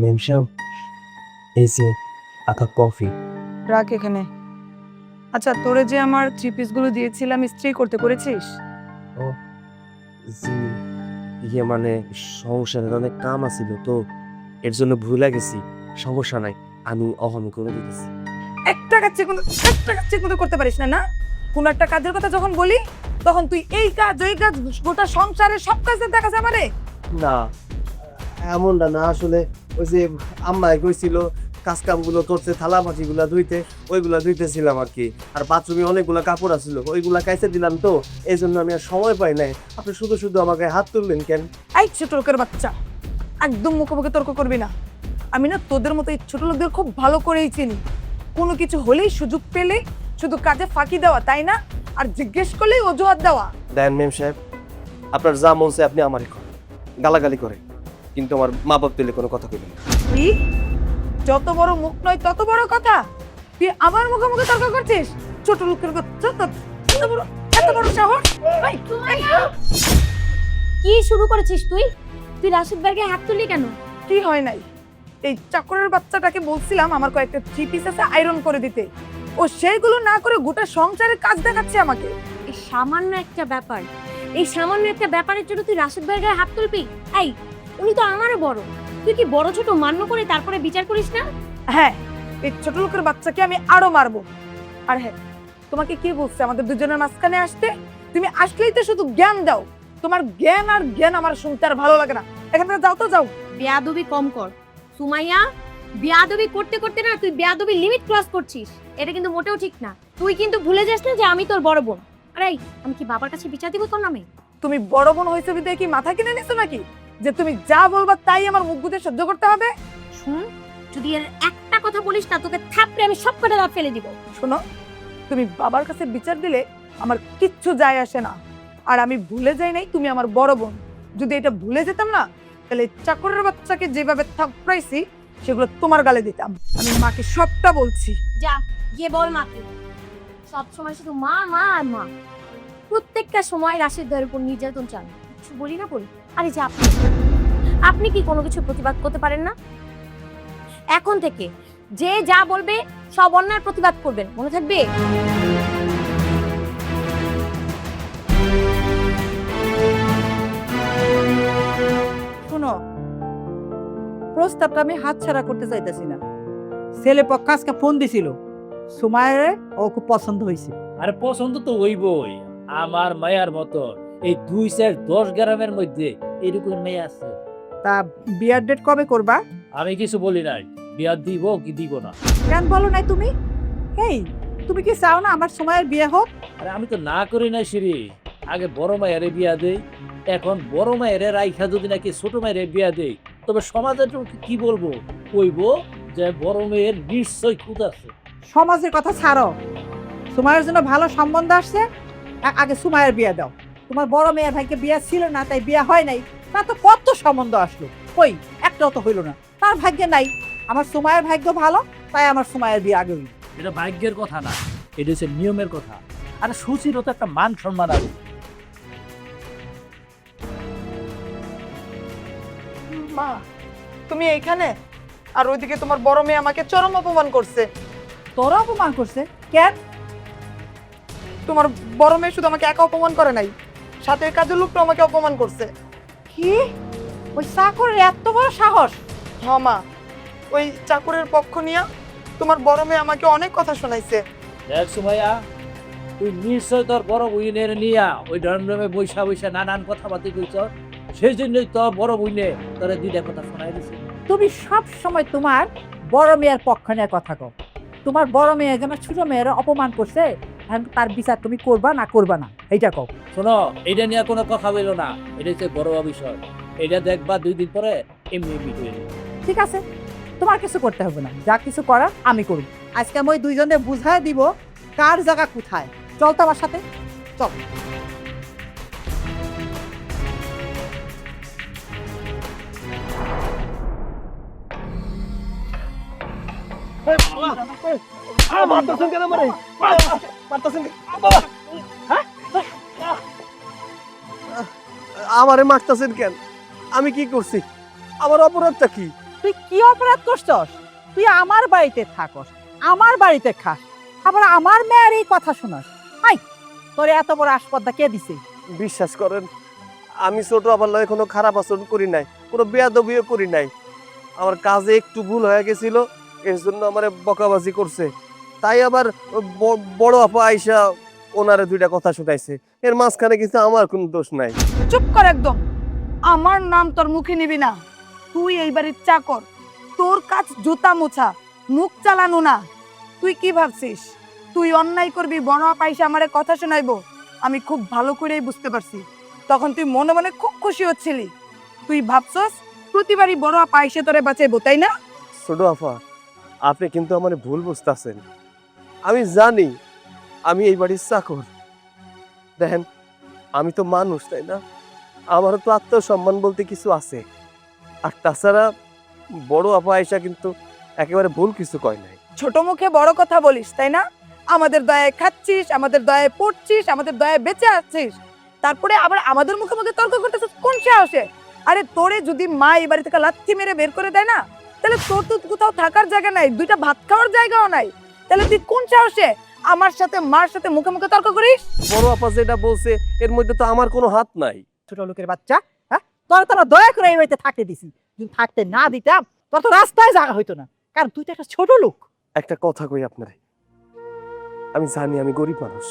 মেম সাহেব, এই যে আধা কফি। রাখ এখানে। আচ্ছা, তোরে যে আমার থ্রি পিস গুলো দিয়েছিলাম ইস্ত্রি করতে করেছিস? ও জি, ইয়ে মানে সংসারের অনেক কাম আছিল তো, এর জন্য ভুলে গেছি। সমস্যা নাই, আমি অহন করে দিতেছি। একটা কাজ ঠিক মতো করতে পারিস না, না? কোন একটা কাজের কথা যখন বলি তখন তুই এই কাজ ওই কাজ গোটা সংসারের সব কাজ দেখা যায় আমারে। না, এমনটা না আসলে। ওই যে আম্মাই কইছিল কাজ কামগুলো করতে, থালা বাটিগুলা ধুইতে, ওইগুলা ধুইতেছিলাম আর কি। আর বাথরুমে অনেকগুলা কাপড় আছিল, ওইগুলা কাইচে দিলাম তো, এই জন্য আমি আর সময় পাই নাই। আপনি শুধু শুধু আমাকে হাত তুললেন কেন? এই ছোট লোকের বাচ্চা, একদম মুখোমুখি তর্ক করবি না। আমি না তোদের মতো এই ছোট লোকদের খুব ভালো করেই চিনি। কোনো কিছু হলেই সুযোগ পেলে শুধু কাজে ফাঁকি দেওয়া, তাই না? আর জিজ্ঞেস করলেই অজুহাত দেওয়া। দেন মেম সাহেব, আপনার যা মন চায় আপনি আমারই করেন, গালাগালি করেন, কিন্তু আমার মা বাপ পেলে কোনো কথা কইবেন না। কি? যত বড় মুখ নয় তত বড় কথা। তুই আমার মুখে তর্ক করছিস? ছোট লোকের বাচ্চা, তোর এত বড় সাহস! এই, এই, কি শুরু করেছিস তুই? তুই রাশিদ ভাইকে হাত তুললি কেন? কি হয় নাই? এই চাকরের বাচ্চাটাকে বলছিলাম আমার কয়েকটা থ্রি পিস আছে আয়রন করে দিতে, ও সেইগুলো না করে গোটা সংসারের কাজ দেখাচ্ছে আমাকে। এই সামান্য একটা ব্যাপার, এই সামান্য একটা ব্যাপারের জন্য তুই রাশিদ ভাইয়ের গায়ে হাত তুলবি? এই, উনি তো আমারও বড়। তুই কি বড় ছোট মান্য করে তারপরে বিচার করিস না? হ্যাঁ, এই ছোট লোকের বাচ্চাকে আমি আরো মারবো। আর হ্যাঁ, তোমাকে কে বলছে আমাদের দুজনের মাঝখানে আসতে? তুমি আসলেই তো শুধু জ্ঞান দাও। তোমার জ্ঞান আর জ্ঞান আমার শুনতে আর ভালো লাগে না। এখান থেকে যাও তো যাও। বেয়াদবি কম কর সুমাইয়া। বেয়াদবি করতে করতে না তুই বেয়াদবি লিমিট ক্রস করছিস। এটা কিন্তু মোটেও ঠিক না। তুই কিন্তু ভুলে যাস না যে আমি তোর বড় বোন। আরে এই, আমি কি বাবার কাছে বিচার দিব তোর নামে? তুমি বড় বোন হয়েছে বিদায় কি মাথা কিনে নিছো নাকি, যে তুমি যা বলবা তাই আমার মুখ বুঝে সহ্য করতে হবে? শুন, যদি এর একটা কথা বলিস না তোকে থাপড়ে আমি সব কটা দাঁত ফেলে দিব। শোনো, তুমি বাবার কাছে বিচার দিলে আমার কিচ্ছু যায় আসে না। আর আমি ভুলে যাই নাই তুমি আমার বড় বোন। যদি এটা ভুলে যেতাম না, তাহলে চাকরের বাচ্চাকে যেভাবে থাপড়াইছি সেগুলো তোমার গালে দিতাম। আমি মাকে সবটা বলছি। যা গিয়ে বল মাকে। সব সময় শুধু মা মা আর মা। প্রত্যেকটা সময় রাশিদ ভাইয়ের উপর নির্যাতন চান। কিছু বলি না বলি। আরে যে আপনি আপনি কি কোনো কিছু প্রতিবাদ করতে পারেন না? এখন থেকে যে যা বলবে সব অন্যায়ের প্রতিবাদ করবেন, মনে থাকবে? শোনো, প্রস্তাবটা আমি হাতছাড়া করতে চাইতেছি না। ছেলে পক্ষ আজকে ফোন দিছিল, সুমায়ের ও খুব পছন্দ হয়েছে। আরে পছন্দ তো হইবই। আমার মায়ার মতো এই 2-10 গ্রামের মধ্যে এরকম মেয়ে আছে। তা বিয়ার ডেট কবে করবা? আমি কিছু বলি নাই, বিয়া দিব কি দিব না। কেন বলো নাই তুমি? এই, তুমি কি চাও না আমার সুমায়ের বিয়ে হোক? আরে আমি তো না করি না সিঁড়ি। আগে বড় মায়ের বিয়া দেই, এখন বড় মায়ের রাইখা যদি নাকি ছোট মায়ের বিয়া দেই, তবে সমাজের কি বলবো? কইবো যে বড় মেয়ের নিশ্চয় খুদ আছে। সমাজের কথা ছাড়ো, সুমায়ের জন্য ভালো সম্বন্ধ আসছে, আগে সুমায়ের বিয়ে দাও। তোমার বড় মেয়ের ভাইকে বিয়ে ছিল না তাই বিয়ে হয় নাই, তা তো কত সম্বন্ধ আসলো, কই একটাও তো হইল না। তার ভাগ্যে নাই, আমার সুমায়ের ভাগ্য ভালো, তাই আমার সুমায়ের বিয়ে আগে হইল। এটা ভাগ্যের কথা না, এটা হচ্ছে নিয়মের কথা। আরে সুচিরও তো একটা মান সম্মান আছে। মা, তুমি এইখানে? আর ওইদিকে তোমার বড় মেয়ে আমাকে চরম অপমান করছে। তোরা অপমান করছে কেন? তোমার বড় মেয়ে শুধু আমাকে একা অপমান করে নাই, সাথে কাজের লোকটা আমাকে অপমান করছে। কি? ওই চাকরের এত বড় সাহস? হ্যাঁ মা, ওই চাকরের পক্ষ নিয়া তোমার বড় মেয়ে আমাকে অনেক কথা শোনাইছে। দেখ সুমাইয়া, তুই নিশ্চয় তোর বড় বইনের নিয়া ওই ডরমে বৈশা বৈশা নানান কথাবার্তা কইছ। সেই জন্যই তোর বড় বইনে তোরে দুইটা কথা শোনাই দিছে। তুমি সব সময় তোমার বড় মেয়ের পক্ষ নিয়ে কথা কও। তোমার বড় মেয়ে যেন ছোট মেয়ের অপমান করছে, এখন তার বিচার তুমি করবা না করবা না এইটা কও। শোনো, এটা নিয়ে কোনো কথা বলল না, এটা হচ্ছে বড় বিষয়। এটা দেখবা 2 দিন পরে এমনি এমনি হয়ে যাবে। ঠিক আছে, তোমার কিছু করতে হবে না, যা কিছু করার আমি করব। আজকে আমি ওই দুইজনে বুঝায় দিব কার জায়গা কোথায়। চল তো আমার সাথে, চল। আমারে মারতেছেন কেন? আমি কি করছি? আমার অপরাধটা কি? তুই কি অপরাধ করছস? তুই আমার বাড়িতে থাকস, আমার বাড়িতে খাস, আবার আমার মেয়ের এই কথা শোনাস। আই, তোর এত বড় আসপদ্দা কে দিছে? বিশ্বাস করেন, আমি ছোট আবার লয় কোনো খারাপ আচরণ করি নাই, কোনো বেয়াদবিও করি নাই। আমার কাজে একটু ভুল হয়ে গেছিল, এর জন্য আমার বকাবাজি করছে। তাই আবার বড় আপা আইসা ওনারে দুইটা কথা শুনাইছে। এর মাঝখানে কিছু আমার কোনো দোষ নাই। চুপ কর একদম। আমার নাম তোর মুখে নিবি না। তুই এই বাড়ির চাকর, তোর কাজ জুতা মোছা, মুখ চালানো না। তুই কি ভাবছিস তুই অন্যায় করবি, বড় পাইসা আমারে কথা শোনাইবো? আমি খুব ভালো করেই বুঝতে পারছি। তখন তুই মনে মনে খুব খুশি হচ্ছিলি। তুই ভাবছস প্রতিবারই বড় পাইসা তোরে বাঁচাইবো, তাই না? ছোট আপা, আপনি কিন্তু আমার ভুল বুঝতেছেন। আমি জানি আমি এই বাড়ির চাকর। দেখেন, আমি তো মানুষ, তাই না? আমারও তো আত্মসম্মান বলতে কিছু আছে। আর তাছাড়া বড় আপা আয়সা কিন্তু একেবারে ভুল কিছু কয় নাই। ছোট মুখে বড় কথা বলিস, তাই না? আমাদের দয়ায় খাচ্ছিস, আমাদের দয়ায় পড়ছিস, আমাদের দয়ায় বেঁচে আছিস, তারপরে আবার আমাদের মুখে মুখে তর্ক করতেছিস কোন সাহসে? আরে তোরে যদি মা এই বাড়ি থেকে লাথি মেরে বের করে দেয় না, তাহলে তোর তো কোথাও থাকার জায়গা নাই, দুইটা ভাত খাওয়ার জায়গাও নাই। তাহলে তুই কোন সাহসে আমার সাথে মার সাথে মুখে মুখে তর্ক করিস? বড় আপা যেটা বলছে এর মধ্যে তো আমার কোনো হাত নাই। ছোট লোকের বাচ্চা, হ্যাঁ? তোরা তোরা দয়া করে এই বাড়িতে থাকতে দিছি। যদি থাকতে না দিতাম তোর তো রাস্তায় জায়গা হইতো না, কারণ তুই তো একটা ছোট লোক। একটা কথা কই আপনারে, আমি জানি আমি গরিব মানুষ,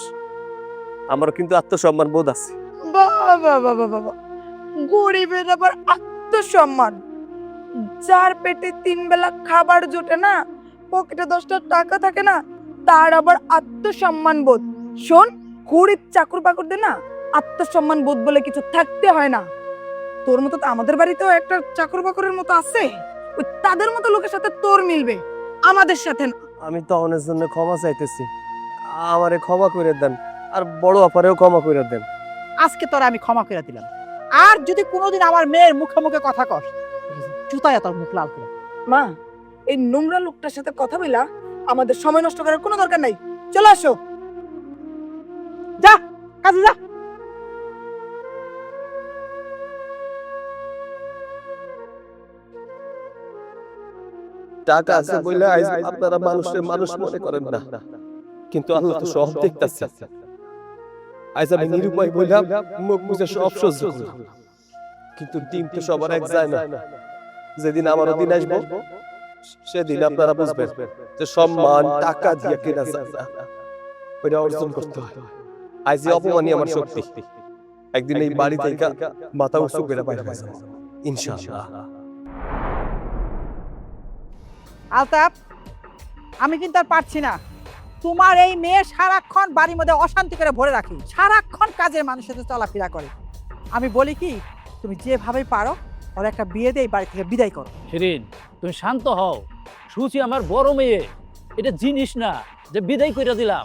আমারও কিন্তু আত্মসম্মান বোধ আছে। বাবা বাবা বাবা, গরিবের আবার আত্মসম্মান? যার পেটে 3 বেলা খাবার জোটে না, পকেটে 10টা টাকা থাকে না, তার আবার আত্মসম্মান বোধ? শোন, গরিব চাকর বাকরদের না আত্মসম্মান বোধ বলে কিছু থাকতে হয় না। তোর মতো তো আমাদের বাড়িতেও একটা চাকর বাকরের মতো আছে, ওই তাদের মতো লোকের সাথে তোর মিলবে, আমাদের সাথে না। আমি তো অনেক জন্য ক্ষমা চাইতেছি, আমারে ক্ষমা করে দেন, আর বড় আপারেও ক্ষমা করে দেন। আজকে তোরা আমি ক্ষমা করে দিলাম। আর যদি কোনোদিন আমার মেয়ের মুখে মুখে কথা কস, জুতায় তোর মুখ লাল করে। মা, এই নোংরা লোকটার সাথে কথা বলা আমাদের সময় নষ্ট করার কোনো দরকার নাই। চলে আসো। যা কাজে যা। টাকা আছে বলে আজ আপনারা মানুষের মানুষ মনে করেন না, কিন্তু আল্লাহ তো সব দেখতাছে। আজ আমি নিরুপায় বললাম, মুখ বুঝে সব সহ্য করলাম, কিন্তু দিন তো সবার এক যায় না। যেদিন আমারও দিন আসবো, সেদিন আপনারা বুঝবেন যে সম্মান টাকা দিয়ে কেনা যায় না, ওইটা অর্জন করতে হয়। আজ এই অপমানই আমার শক্তি। একদিন এই বাড়ি থেকে মাথা উঁচু করে বাইরে হয়ে যাবো ইনশাআল্লাহ। আলতাপ, আমি কিন্তু আর পারছি না। তোমার এই মেয়ে সারাক্ষণ বাড়ির মধ্যে অশান্তি করে ভরে রাখি, সারাক্ষণ কাজের মানুষের সাথে চলাফেরা করে। আমি বলি কি, তুমি যেভাবে পারো ওর একটা বিয়ে দিয়ে এই বাড়ি থেকে বিদায় করো। শিরিন, তুমি শান্ত হও। সুচি আমার বড় মেয়ে, এটা জিনিস না যে বিদায় করে দিলাম।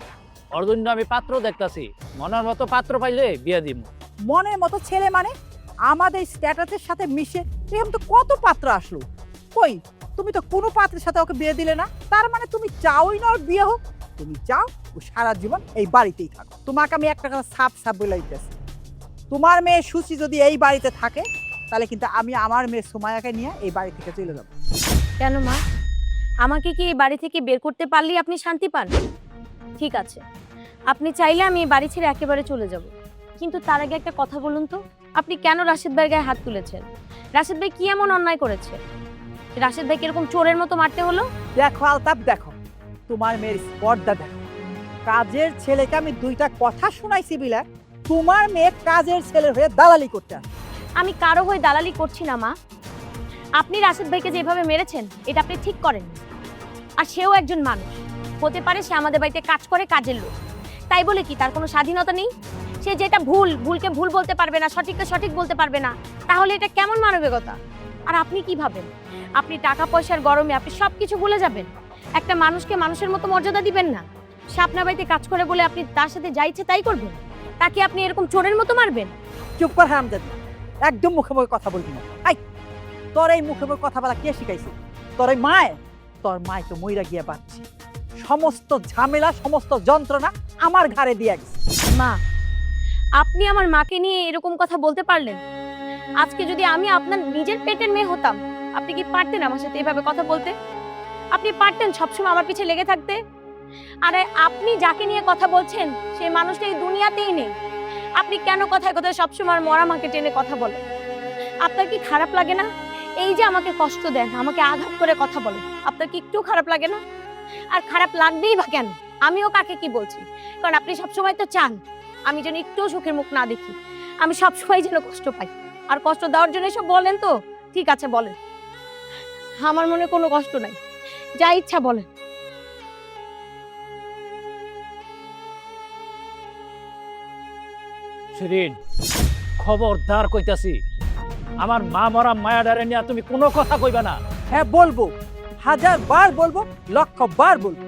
ওর জন্য আমি পাত্র দেখতাছি, মনের মতো পাত্র পাইলে বিয়ে দিব। মনের মতো ছেলে মানে আমাদের স্ট্যাটাসের সাথে মিশে এরকম তো কত পাত্র আসলো। কই, তুমি তো কোনো পাত্রের সাথে ওকে বিয়ে দিলে না। তার মানে তুমি চাওই না ওর বিয়ে হোক, তুমি চাও ও সারা জীবন এই বাড়িতেই থাকো। তোমাকে আমি একটা কথা সাপ সাপ বলে দিতেছি, তোমার মেয়ে সুচি যদি এই বাড়িতে থাকে, তাহলে কিন্তু আমি আমার মেয়ে সুমায়াকে নিয়ে এই বাড়ি থেকে চলে যাবো। কেন মা, আমাকে কি এই বাড়ি থেকে বের করতে পারলেই আপনি শান্তি পান? ঠিক আছে, আপনি চাইলে আমি এই বাড়ি ছেড়ে একেবারে চলে যাব, কিন্তু তার আগে একটা কথা বলুন তো, আপনি কেন রাশেদ ভাইয়ের গায়ে হাত তুলেছেন? রাশেদ ভাই কি এমন অন্যায় করেছে রাশেদ ভাইকে এরকম চোরের মতো মারতে হলো? দেখো আলতাপ, দেখো তোমার মেয়ের স্পর্ধা দেখো। কাজের ছেলেকে আমি দুইটা কথা শুনাইছি বিলা, তোমার মেয়ে কাজের ছেলের হয়ে দালালি করতে আসে। আমি কারো হয়ে দালালি করছি না মা। আপনি রাশেদ ভাইকে যেভাবে মেরেছেন এটা আপনি ঠিক করেন। আর সেও একজন মানুষ, হতে পারে সে আমাদের বাড়িতে কাজ করে, কাজের লোক, তাই বলে কি তার কোনো স্বাধীনতা নেই? সে যেটা ভুল, ভুলকে ভুল বলতে পারবে না, সঠিককে সঠিক বলতে পারবে না, তাহলে এটা কেমন মানবিকতা? আর আপনি কি ভাবেন আপনি টাকা পয়সার গরমে আপনি সবকিছু ভুলে যাবেন? একটা মানুষকে মানুষের মতো মর্যাদা দিবেন না? সে আপনার বাড়িতে কাজ করে বলে আপনি তার সাথে যা ইচ্ছে তাই করবেন? তাকে আপনি এরকম চোরের মতো মারবেন? চুপ কর হারামজাদি, একদম মুখে মুখে কথা বলবি না। আই, তোর এই মুখে মুখে কথা বলা কে শিখাইছে? তোর এই মায়? তোর মায় তো মইরা গিয়া বাঁচছে, সমস্ত ঝামেলা সমস্ত যন্ত্রণা আমার ঘাড়ে দিয়ে গেছে। মা, আপনি আমার মাকে নিয়ে এরকম কথা বলতে পারলেন? আজকে যদি আমি আপনার নিজের পেটের মেয়ে হতাম আপনি কি পারতেন আমার সাথে এভাবে কথা বলতে? আপনি পারতেন সবসময় আমার পিছে লেগে থাকতে? আরে আপনি যাকে নিয়ে কথা বলছেন সেই মানুষটা এই দুনিয়াতেই নেই। আপনি কেন কথায় কথায় সবসময় মরা মাকে টেনে কথা বলেন? আপনার কি খারাপ লাগে না? এই যে আমাকে কষ্ট দেন, আমাকে আঘাত করে কথা বলেন, আপনার কি একটু খারাপ লাগে না? আর খারাপ লাগবেই বা কেন? আমিও কাকে কি বলছি, কারণ আপনি সবসময় তো চান আমি যেন একটু সুখের মুখ না দেখি, আমি সবসময় যেন কষ্ট পাই। আর কষ্ট দেওয়ার জন্য এসব বলেন তো? ঠিক আছে বলেন, আমার মনে কোনো কষ্ট নাই, যা ইচ্ছা বলেন। শিরিন, খবরদার কইতাছি, আমার মা মরা মায়াডারে নিয়ে তুমি কোনো কথা কইবা না। হ্যাঁ বলবো, 1000 বার বলবো, 1,00,000 বার বলবো।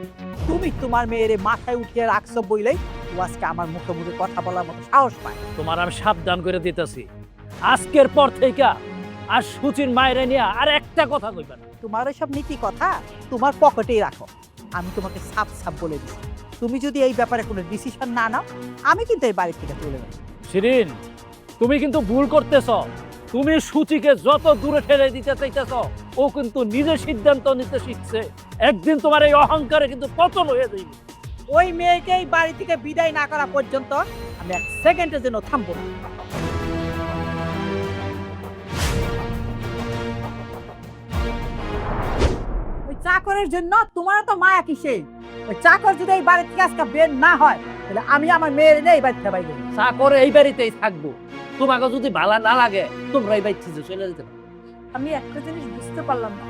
তুমি তোমার মেয়েরে মাথায় উঠিয়ে রাখছো বইলেই ও আজকে আমার মুখে মুখে কথা বলার মতো সাহস পায়। তোমার আমি সাবধান করে দিতেছি, আজকের পর থেকে আর সুচির মায়েরে নিয়ে আর একটা কথা কইবা না। তোমার এসব নীতি কথা তোমার পকেটেই রাখো। আমি তোমাকে সাফ সাফ বলে দিচ্ছি, তুমি যদি এই ব্যাপারে কোনো ডিসিশন না নাও, আমি কিন্তু এই বাড়ি থেকে চলে যাবো। শিরিন, তুমি কিন্তু ভুল করতেছ। তুমি সুচিকে যত দূরে ঠেলে দিতে চাইতেছ, ও কিন্তু নিজে সিদ্ধান্ত নিতে শিখছে। একদিন তোমার এই অহংকারে কিন্তু পতন হয়ে যাইবে। ওই মেয়েকে এই বাড়ি থেকে বিদায় না করা পর্যন্ত আমি 1 সেকেন্ডের জন্য থামবো না। ওই চাকরের জন্য তোমার তো মায়া কিসে? ওই চাকর যদি এই বাড়ি থেকে আজকে বের না হয়, তাহলে আমি আমার মেয়ের নিয়ে এই বাড়ি থেকে বাইরে যাবো। চাকর এই বাড়িতেই থাকবো, তোমাকে যদি ভালো না লাগে তোমরা এই বাড়ি থেকে চলে যেতে পারো। আমি একটা জিনিস বুঝতে পারলাম না,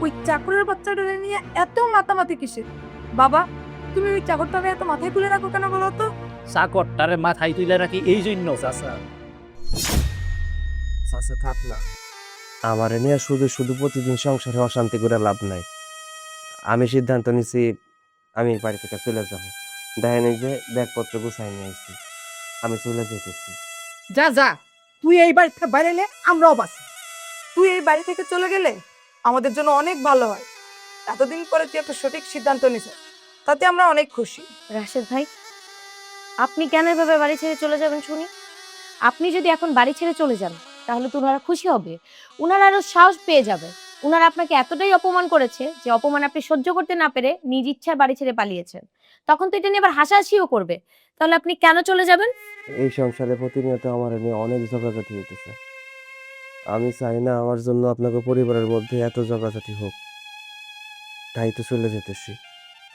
ওই চাকরের বাচ্চাটা নিয়ে এত মাতামাতি কিসে? বাবা, তুমি ওই চাকরটাকে এত মাথায় তুলে রাখো কেন বলো তো? চাকরটারে মাথায় তুলে রাখি এই জন্য চাচা। চাচা থাক না, আমার নিয়ে শুধু শুধু প্রতিদিন সংসারে অশান্তি করে লাভ নাই। আমি সিদ্ধান্ত নিছি আমি এই বাড়ি থেকে চলে যাব। দেখেন এই যে ব্যাগপত্র গুছাই নিয়ে আইছি, আমি চলে যেতেছি। যা যা, তুই এই বাড়ি থেকে বাইরে এলে আমরাও বাঁচি। তুই এই বাড়ি থেকে চলে গেলে আমাদের জন্য অনেক ভালো হয়। এতদিন পরে তুই একটা সঠিক সিদ্ধান্ত নিছিস, তাতে আমরা অনেক খুশি। রাশেদ ভাই, আপনি কেন এভাবে বাড়ি ছেড়ে চলে যাবেন শুনি? আপনি যদি এখন বাড়ি ছেড়ে চলে যান তাহলে তো ওনারা খুশি হবে, ওনারা আরো সাহস পেয়ে যাবে। ওনারা আপনাকে এতটাই অপমান করেছে যে অপমান আপনি সহ্য করতে না পেরে নিজ ইচ্ছায় বাড়ি ছেড়ে পালিয়েছেন। তখন তো এটা নিয়ে আবার হাসাহাসিও করবে। তাহলে আপনি কেন চলে যাবেন? এই সংসারে প্রতিনিয়ত আমার নিয়ে অনেক ঝগড়াঝাটি হইতেছে। আমি চাই না আমার জন্য আপনাকে পরিবারের মধ্যে এত ঝগড়াঝাটি হোক, তাই তো চলে যেতেছি।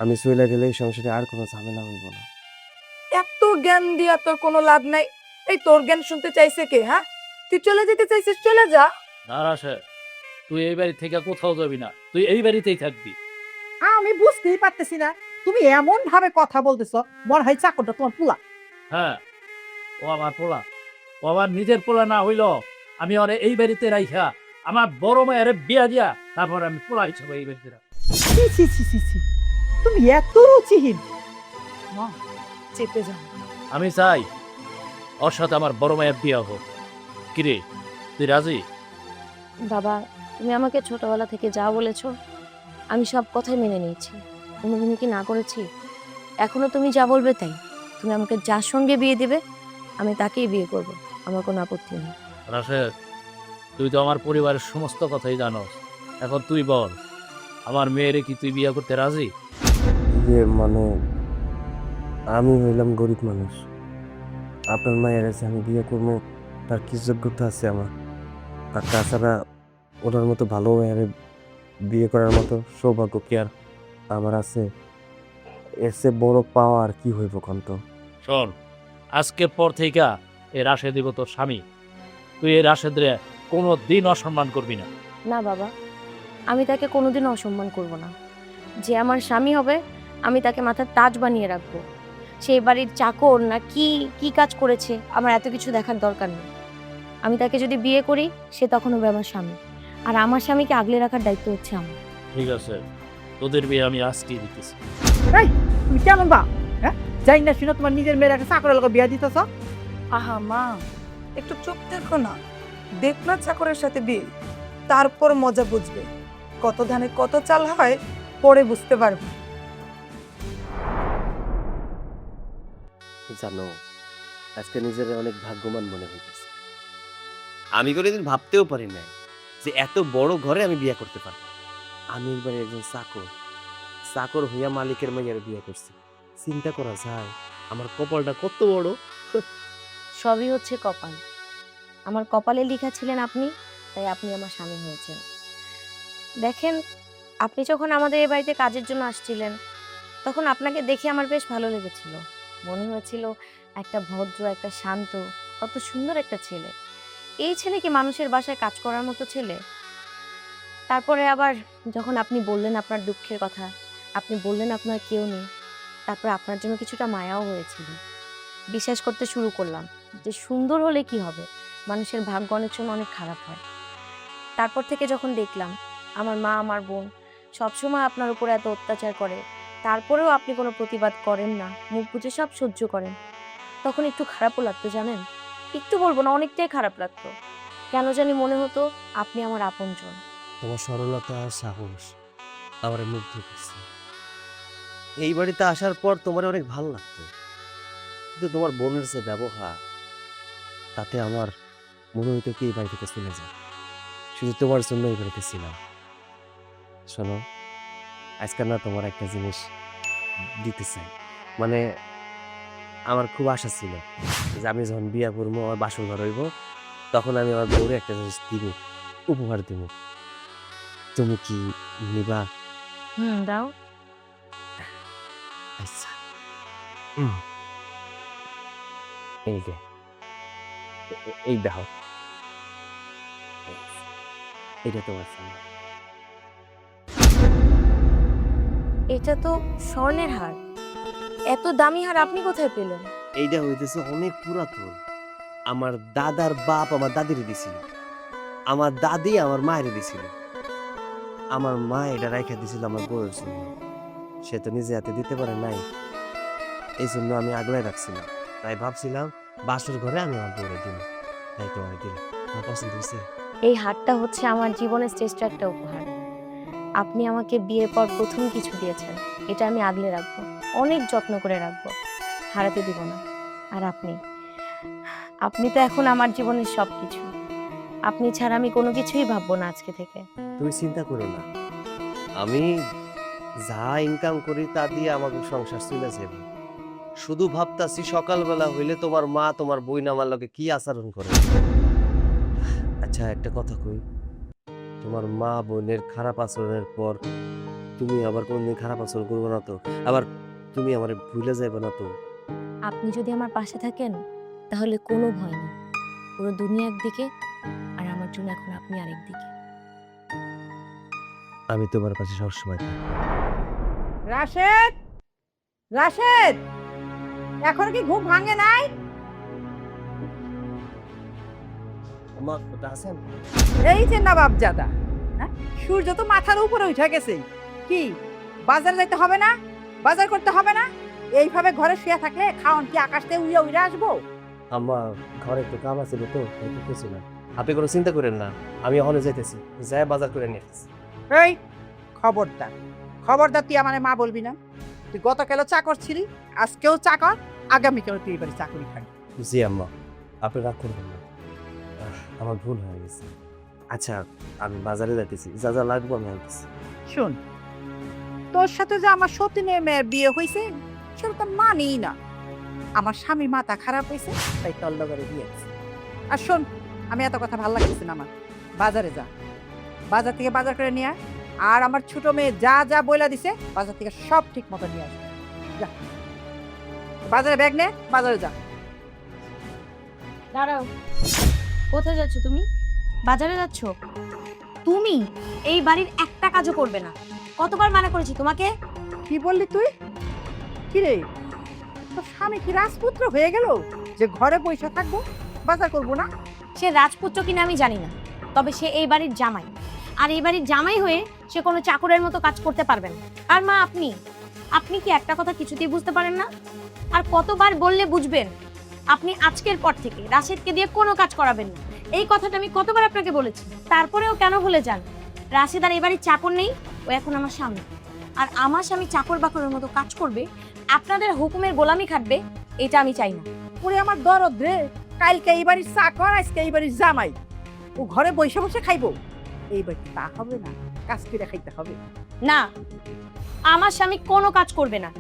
আমি চলে গেলে এই সংসারে আর কোনো ঝামেলা হইব না। এত জ্ঞান দিয়া তোর কোনো লাভ নাই। এই তোর জ্ঞান শুনতে চাইছে কে? হ্যাঁ, তুই চলে যেতে চাইছিস, চলে যা। না রাশেদ, তুই এই বাড়ি থেকে কোথাও যাবি না, তুই এই বাড়িতেই থাকবি। আমি বুঝতেই পারতেছি না, তুমি এমন ভাবে কথা বলতেছো মনে হয় চাকরটা তোমার পোলা। হ্যাঁ, ও আমার পোলা, ও আমার নিজের পোলা না হইল আমি ওরে এই বাড়িতে রাইখা আমার বড় মায়ের বিয়া দিয়া তারপর আমি পোলা হিসেবে এই বাড়িতে রাখি। ছি ছি ছি ছি ছি, তুমি এত রুচিহীন। মা, চেপে যা। আমি চাই ওর সাথে আমার বড় মায়ের বিয়া হোক। কিরে, তুই রাজি? বাবা, তুমি আমাকে ছোটবেলা থেকে যা বলেছো আমি সব কথাই মেনে নিয়েছি, কোনোদিন কি না করেছি? এখনো তুমি যা বলবে তাই। তুমি আমাকে যার সঙ্গে বিয়ে দিবে আমি তাকেই বিয়ে করব, আমার কোনো আপত্তি নেই। রাশেদ, তুই তো আমার পরিবারের সমস্ত কথাই জানোস, এখন তুই বল আমার মেয়েরে কি তুই বিয়ে করতে রাজি? মানে আমি হইলাম গরিব মানুষ, আপনার মায়ের কাছে আমি বিয়ে করবো তার কি যোগ্যতা আছে আমার? আর তাছাড়া ওনার মতো ভালো মায়ের বিয়ে করার মতো সৌভাগ্য কি আর আমার আছে? এর চেয়ে বড় পাওয়া আর কি হইব কন্ত? শোন, আজকের পর থেকে এই রাশেদ দিব তোর স্বামী, তুই এই রাশেদরে কোনো দিন অসম্মান করবি না। না বাবা, আমি তাকে কোনোদিনও অসম্মান করব না। যে আমার স্বামী হবে আমি তাকে মাথার তাজ বানিয়ে রাখবো। সেই বাড়ির চাকর না কি কি কাজ করেছে আমার এত কিছু দেখার দরকার নেই। আমি তাকে যদি বিয়ে করি সে তখন হবে আমার স্বামী, আর আমার স্বামীকে আগলে রাখার দায়িত্ব হচ্ছে আমার। ঠিক আছে, তোদের বিয়ে আমি আজকেই দিতেছি। এই তুমি কেমন বা? হ্যাঁ, যাই না শুনে তোমার নিজের মেয়ের একটা চাকরের লোক বিয়া দিতেছ। আহা মা, একটু চুপ দেখো না। দেখ না চাকরের সাথে বিয়ে, তারপর মজা বুঝবে। কত ধানে কত চাল হয় পরে বুঝতে পারবে। জানো, আজকে নিজের অনেক ভাগ্যবান মনে হইতেছে। আমি কোনোদিন ভাবতেও পারি নাই যে এত বড় ঘরে আমি বিয়ে করতে পারবো। আমি একবার একজন চাকর হইয়া মালিকের মাইয়ার বিয়ে করছি। চিন্তা করা যায় আমার কপালটা কত বড়। সবই হচ্ছে কপাল। আমার কপালে লেখা ছিলেন আপনি, তাই আপনি আমার স্বামী হয়েছেন। দেখেন, আপনি যখন আমাদের এই বাড়িতে কাজের জন্য আসছিলেন, তখন আপনাকে দেখে আমার বেশ ভালো লেগেছিল। মনে হয়েছিল একটা ভদ্র, একটা শান্ত, কত সুন্দর একটা ছেলে। এই ছেলে কি মানুষের বাসায় কাজ করার মতো ছেলে? তারপরে আবার যখন আপনি বললেন আপনার দুঃখের কথা, আপনি বললেন আপনার কেউ নেই, তারপর আপনার জন্য কিছুটা মায়াও হয়েছিল। বিশ্বাস করতে শুরু করলাম যে সুন্দর হলে কি হবে, মানুষের ভাগ্য অনেক সময় অনেক খারাপ হয়। তারপর থেকে যখন দেখলাম আমার মা, আমার বোন সবসময় আপনার উপরে এত অত্যাচার করে, তারপরেও আপনি কোনো প্রতিবাদ করেন না, মুখ বুজে সব সহ্য করেন, তখন একটু খারাপও লাগতো জানেন। একটু বলবো না, অনেকটাই খারাপ লাগতো। কেন জানি মনে হতো আপনি আমার আপনজন। তোমার সরলতা আর সাহস আমার মুগ্ধ করছে। এই বাড়িতে আসার পর তোমার অনেক ভালো লাগতো, কিন্তু তোমার বোনের যে ব্যবহার, তাতে আমার মনে হইতো কি এই বাড়ি থেকে চলে যায়। শুধু তোমার জন্য এই বাড়িতে ছিলাম। শোনো, আজকাল না তোমার একটা জিনিস দিতে চাই। মানে আমার খুব আশা ছিল যে আমি যখন বিয়া করবো, আমার বাসর ঘর হইব, তখন আমি আমার বউরে একটা জিনিস দিব, উপহার দিব। তুমি কি নিবা? দাও। আচ্ছা, এই যে এই দেখো, এটা তোমার সামনে। এটা তো স্বর্ণের হার। এত দামি হার আপনি কোথায় পেলেন? এইটা হইতেছে অনেক পুরাতন। আমার দাদার বাপ আমার দাদিরে দিছিল, আমার দাদি আমার মায়ের দিছিল। আমার মা এটা রাইখা দিছিল আমার বউয়ের জন্য। সে তো নিজে হাতে দিতে পারে নাই, এই জন্য আমি আগলায় রাখছিলাম। তাই ভাবছিলাম বাসর ঘরে আমি আমার বউরে দিব, তাই তোমার দিলাম। আমার পছন্দ হয়েছে। এই হারটা হচ্ছে আমার জীবনের শ্রেষ্ঠ একটা উপহার। আপনি আমাকে বিয়ের পর প্রথম কিছু দিয়েছেন, এটা আমি আগলে রাখবো, অনেক যত্ন করে রাখবো, হারাতে দিব না। আর আপনি তো এখন আমার জীবনের সবকিছু। আপনি ছাড়া আমি কোনো কিছুই ভাববো না আজকে থেকে। তুমি চিন্তা করো না, আমি যা ইনকাম করি তা দিয়ে আমাকে সংসার চলে যাবে। শুধু ভাবতাছি সকালবেলা হইলে তোমার মা তোমার বই আমার লগে কি আচরণ করে। আচ্ছা, একটা কথা কই, তোমার মা বোনের খারাপ আচরণের পর তুমি আবার কোনদিন খারাপ আচরণ করবে না তো? আবার তুমি আমার ভুলে যাইবে না তো? আপনি যদি আমার পাশে থাকেন তাহলে কোনো ভয় নেই। পুরো দুনিয়া একদিকে আর আমার জন্য এখন আপনি আরেকদিকে। আমি তোমার কাছে সবসময় থাকবো। রাশেদ, রাশেদ, এখন কি ঘুম ভাঙে নাই? আমার আছেন? এই যে নবাবজাদা, হ্যাঁ? সূর্য তো মাথার উপরে উঠে গেছে। কি বাজার যাইতে হবে না? বাজার করতে হবে না? এইভাবে ঘরে শুয়ে থাকলে খাওন কি আকাশ থেকে উড়ে উড়ে আসবো? আমার ঘরে একটু কাম আছে তো, তাই কিছু না। আপনি কোনো চিন্তা করেন না, আমি ওখানে যাইতেছি, যাই বাজার করে নিয়ে আসছি। এই খবরদার, খবরদার, তুই আমার মা বলবি না। তুই গতকালও চাকর ছিলি, আজকেও চাকর, আগামীকালও তুই এবারে চাকরি খাবি। জি আম্মা, আপনি রাগ করবেন না, আমার ভুল হয়ে গেছে। আচ্ছা, আমি বাজারে যাইতেছি, যা যা লাগবো আমি আনতেছি। শোন, তোর সাথে যে আমার সতীনের মেয়ের বিয়ে হয়েছে সেটা তো মানেই না। আমার স্বামী মাথা খারাপ হয়েছে, তাই তোর লগরে বিয়ে হয়েছে। আর শোন, আমি এত কথা ভালো লাগতেছে না আমার। বাজারে যা, বাজার থেকে বাজার করে নিয়ে আয়। আর আমার ছোট মেয়ে যা যা বইলা দিছে বাজার থেকে সব ঠিক মতো নিয়ে আসবে। যা, বাজারে ব্যাগ নে, বাজারে যা। দাঁড়াও, কোথায় যাচ্ছ তুমি? বাজারে যাচ্ছ? তুমি এই বাড়ির একটা কাজও করবে না। কতবার মানা করেছি তোমাকে? কি বললি তুই? কি রে, তোর স্বামী কি রাজপুত্র হয়ে গেল যে ঘরে বসে থাকবো, বাজার করবো না? সে রাজপুত্র কিনা আমি জানি না, তবে সে এই বাড়ির জামাই। আর এই বাড়ির জামাই হয়ে সে কোনো চাকরের মতো কাজ করতে পারবে না। আর মা, আপনি কি একটা কথা কিছুতেই বুঝতে পারেন না? আর কতবার বললে বুঝবেন? আপনি আজকের পর থেকে রাশেদকে দিয়ে কোনো কাজ করাবেন না, এই কথাটা আমি কতবার আপনাকে বলেছি। তারপরেও কেন ভুলে যান? রাশেদ আর এই বাড়ির চাকর নেই, ও এখন আমার স্বামী। আর আমার স্বামী চাকর বাকরের মতো কাজ করবে, আপনাদের হুকুমের গোলামি খাটবে, এটা আমি চাই না। ওরে আমার দরদ রে, কালকে এই বাড়ির চাকর, আজকে এই বাড়ির জামাই। ও ঘরে বসে বসে খাইবো, এইবার কি তা হবে না, কাজ করে খাইতে হবে। না, আমার স্বামী কোনো কাজ করবে না।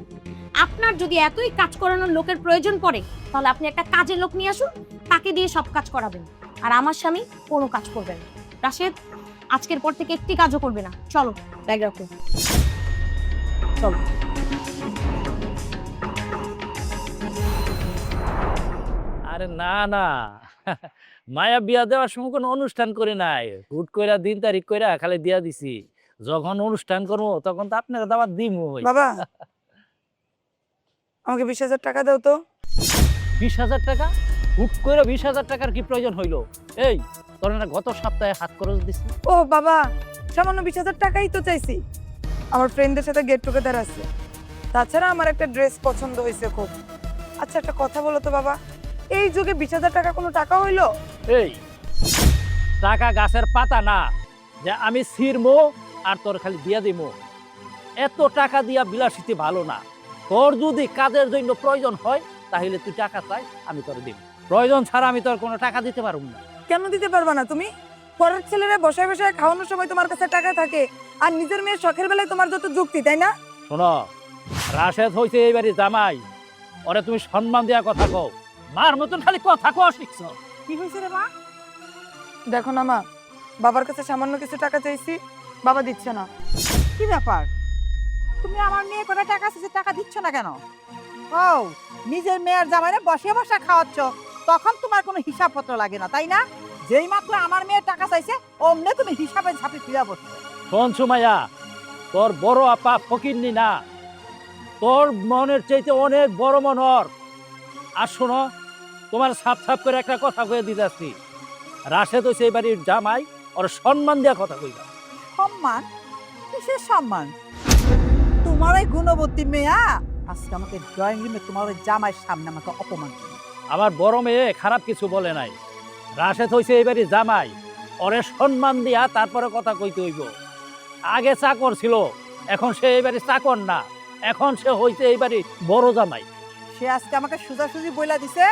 আপনার যদি এতই কাজ করানোর লোকের প্রয়োজন পড়ে তাহলে আপনি একটা কাজের লোক নিয়ে আসুন, তাকে দিয়ে সব কাজ করাবেন। আর আমার স্বামী কোনো কাজ করবে না। রাশেদ, আজকের পর থেকে একটি কাজও করবে না। চলো, ব্যাগ রাখো। চলো। আরে না না, মায়া বিয়া দেওয়ার সময় কোনো অনুষ্ঠান করে নাই, হুট কইরা দিন তারিখ কইরা খালি দিয়া দিছি। যখন অনুষ্ঠান করবো তখন তো আপনারা দাওয়াত দিমই। বাবা, আমাকে 20,000 টাকা দাও তো। 20,000 টাকা? হুট কইরা 20,000 টাকার কি প্রয়োজন হইলো? এই তোর না গত সপ্তাহে হাত খরচ দিছি। ও বাবা, সামান্য 20,000 টাকাই তো চাইছি। আমার ফ্রেন্ডদের সাথে গেট টুগেদার আছে, তাছাড়া আমার একটা ড্রেস পছন্দ হয়েছে খুব। আচ্ছা, একটা কথা বলো তো বাবা, এই যুগে 20,000 টাকা কোনো টাকা হইলো? এই টাকা গাছের পাতা না যে আমি ছিঁড়মো আর তোর খালি দিয়া দিমো। এত টাকা দিয়া বিলাসিতে ভালো না। তোর যদি কাজের জন্য প্রয়োজন হয় তাহলে তুই টাকা চাই, আমি তোর দিব। প্রয়োজন ছাড়া আমি তোর কোনো টাকা দিতে পারবো না। কেন দিতে পারবা না তুমি? পরের ছেলেরা বসায় বসায় খাওয়ানোর সময় তোমার কাছে টাকা থাকে, আর নিজের মেয়ের শখের বেলায় তোমার যত যুক্তি, তাই না? শোনো, রাশেদ হইছে এইবারে জামাই, ওরে তুমি সম্মান দেওয়া কথা কও। মার মতন খালি কথা কওয়া শিখছ। কি হয়েছে রে মা? দেখো না মা, বাবার কাছে সামান্য কিছু টাকা চাইছি, বাবা দিচ্ছে না। কি ব্যাপার, তুমি আমার মেয়ে করে টাকা চাইছে, টাকা দিচ্ছ না কেন? ও, নিজের মেয়ের জামাইরে বসে বসে খাওয়াচ্ছ, তখন তোমার কোনো হিসাবপত্র লাগে না, তাই না? যেই মাত্র আমার মেয়ের টাকা চাইছে অমনে তুমি হিসাবে ঝাঁপি ফিরে বসছো। শোন সুমাইয়া, তোর বড় আপা ফকিরনি না, তোর মনের চাইতে অনেক বড় মন ওর। আর শোনো, তোমার সাপ সাপ করে একটা কথা কয়ে দিতেছি, রাশেদ হইছে এই বাড়ির জামাই, ওর সম্মান দেওয়া কথা কইবা। সম্মান? কিসের সম্মান? তোমার ওই গুণবতী মেয়া আজকে আমাকে ড্রয়িং রুমে তোমার ওই জামাইয়ের সামনে আমাকে অপমান করলো। আমার বড় মেয়ে খারাপ কিছু বলে নাই। রাশেদ হইছে এই বাড়ির জামাই, ওরে সম্মান দিয়া তারপরে কথা কইতে হইব। আগে চাকর ছিল, এখন সে এই বাড়ির চাকর না, এখন সে হইছে এই বাড়ির বড় জামাই। সে আজকে আমাকে সোজাসুজি বইলা দিছে